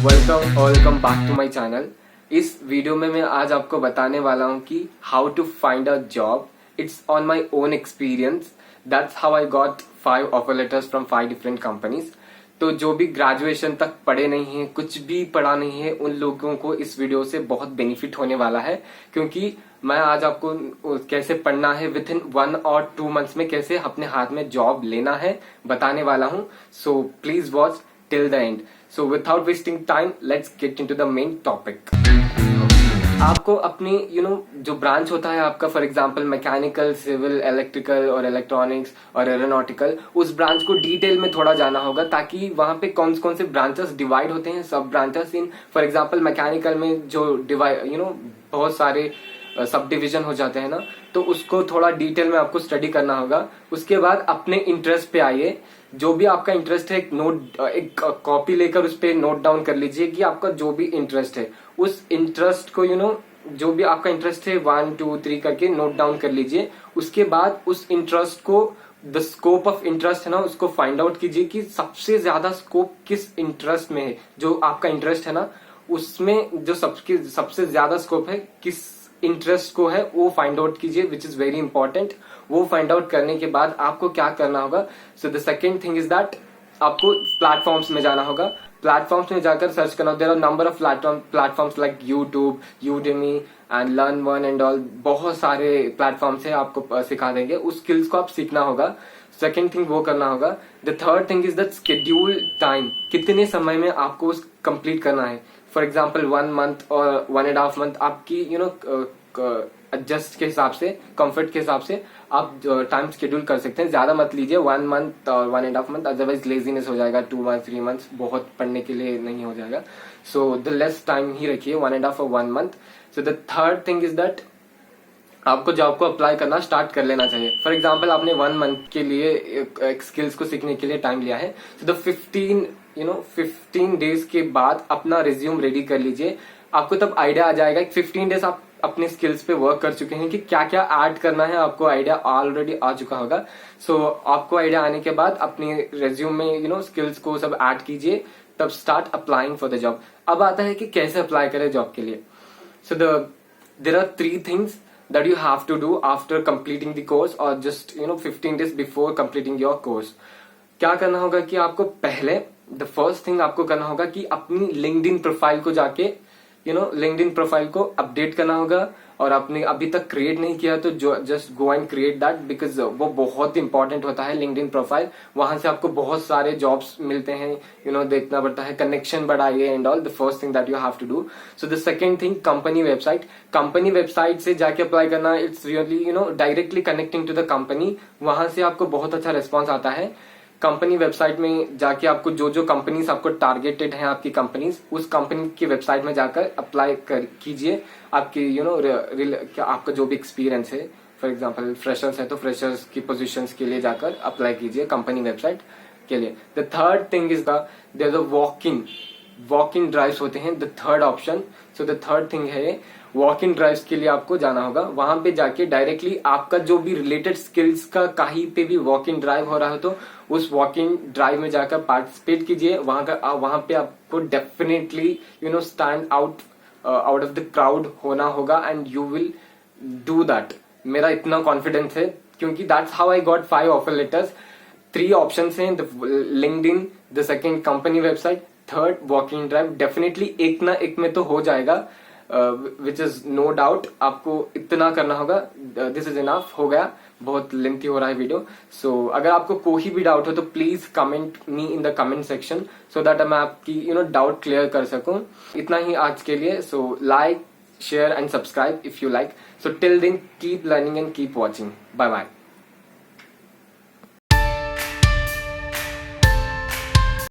Welcome back to my channel. इस video में मैं आज आपको बताने वाला हूँ कि how to find a job. It's on my own experience. That's how I got 5 offer letters from 5 different companies. तो जो भी ग्रेजुएशन तक पढ़े नहीं है, कुछ भी पढ़ा नहीं है, उन लोगों को इस वीडियो से बहुत बेनिफिट होने वाला है, क्योंकि मैं आज आपको कैसे पढ़ना है विद इन 1 और 2 मंथ्स में कैसे अपने हाथ में जॉब लेना है बताने वाला हूँ। So please watch till the end. So without wasting time, let's get into the main topic. आपको अपनी जो ब्रांच होता है आपका, for example mechanical, civil, electrical और इलेक्ट्रॉनिक्स और एरोनॉटिकल, उस ब्रांच को डिटेल में थोड़ा जाना होगा, ताकि वहां पे कौन कौन से ब्रांचेस डिवाइड होते हैं, सब branches in, for example mechanical में जो डिवाइड बहुत सारे सब डिवीजन हो जाते हैं ना, तो उसको थोड़ा डिटेल में आपको स्टडी करना होगा। उसके बाद अपने इंटरेस्ट पे आइए। जो भी आपका इंटरेस्ट है एक कॉपी लेकर उस पर नोट डाउन कर लीजिए कि आपका जो भी इंटरेस्ट है, उस इंटरेस्ट को जो भी आपका इंटरेस्ट है 1 2 3 करके नोट डाउन कर लीजिए। उसके बाद उस इंटरेस्ट को, द स्कोप ऑफ इंटरेस्ट है ना, उसको फाइंड आउट कीजिए कि सबसे ज्यादा स्कोप किस इंटरेस्ट में है। जो आपका इंटरेस्ट है ना, उसमें जो सबसे ज्यादा स्कोप है किस इंटरेस्ट को है, वो फाइंड आउट कीजिए, विच इज वेरी इंपॉर्टेंट। वो फाइंड आउट करने के बाद आपको क्या करना होगा? So the second thing is that आपको प्लेटफॉर्म्स में जाना होगा। प्लेटफॉर्म्स में जाकर सर्च करना। There are number of platforms like YouTube, Udemy and learn one and all. बहुत सारे प्लेटफॉर्म्स है, आपको सिखा देंगे। उस स्किल्स को आप सीखना होगा। सेकेंड थिंग वो करना होगा। The third thing is that schedule time. कितने समय में आपको कंप्लीट करना है। फॉर एग्जाम्पल 1 मंथ और 1.5 मंथ आपकी एडजस्ट के हिसाब से, कंफर्ट के हिसाब से आप टाइम शेड्यूल कर सकते हैं। ज्यादा मत लीजिए 1 मंथ और 1.5 मंथ, अदरवाइज लेजीनेस हो जाएगा। 2 मंथ 3 मंथ बहुत पढ़ने के लिए नहीं हो जाएगा। सो द लेस टाइम ही रखिए, 1.5 और 1 month. So the third thing is that आपको जॉब को अप्लाई करना स्टार्ट कर लेना चाहिए। फॉर एग्जाम्पल आपने 1 मंथ के लिए एक स्किल्स को सीखने के लिए टाइम लिया है, तो द 15 डेज के बाद अपना रिज्यूम रेडी कर लीजिए। आपको तब आइडिया आ जाएगा कि 15 डेज आप अपने स्किल्स पे वर्क कर चुके हैं कि क्या क्या ऐड करना है। आपको आइडिया ऑलरेडी आ चुका होगा। सो आपको आइडिया आने के बाद अपनी रिज्यूम में स्किल्स को सब ऐड कीजिए, तब start applying for the job. अब आता है कि कैसे अप्लाई करें जॉब के लिए। So there are 3 things that you have to do after completing the course or just 15 days before completing your course. क्या करना होगा कि आपको पहले the first thing आपको करना होगा कि अपनी LinkedIn प्रोफाइल को जाके LinkedIn प्रोफाइल को अपडेट करना होगा। और आपने अभी तक क्रिएट नहीं किया तो just go and create that, because वो बहुत इंपॉर्टेंट होता है LinkedIn प्रोफाइल। वहां से आपको बहुत सारे जॉब्स मिलते हैं, देखना पड़ता है, कनेक्शन बढ़ाइए and all. The first thing that you have to do. So the second thing, company website. Company website से जाके अप्लाई करना, it's really directly connecting to the company. वहां से आपको बहुत अच्छा रिस्पॉन्स आता है। कंपनी वेबसाइट में जाके आपको जो कंपनीज आपको टारगेटेड हैं, आपकी कंपनीज, उस कंपनी की वेबसाइट में जाकर अप्लाई कीजिए। आपकी क्या आपका जो भी एक्सपीरियंस है, फॉर एग्जांपल फ्रेशर्स है तो फ्रेशर्स की पोजीशंस के लिए जाकर अप्लाई कीजिए कंपनी वेबसाइट के लिए। The third thing is the walk in drives होते हैं, the third option. So the third thing है वॉक इन ड्राइव्स के लिए आपको जाना होगा। वहां पे जाके डायरेक्टली आपका जो भी रिलेटेड स्किल्स का कहीं पे भी वॉक इन ड्राइव हो रहा है तो उस वॉक इन ड्राइव में जाकर पार्टिसिपेट कीजिए। वहां पे आपको definitely stand out of the crowd होना होगा and you will do that. मेरा इतना कॉन्फिडेंस है, क्योंकि that's how I got 5 offer letters. 3 options हैं, the LinkedIn, the second company website, third walk in drive. Definitely एक ना एक में तो हो जाएगा, विच इज नो डाउट। आपको इतना करना होगा। दिस इज इनफ, हो गया, बहुत लेंथी हो रहा है वीडियो। सो अगर आपको कोई भी डाउट हो तो please comment me in the comment section, so that मैं आपकी डाउट क्लियर कर सकूं। इतना ही आज के लिए। So like, share and subscribe if you like. So till then keep learning and keep watching. Bye bye.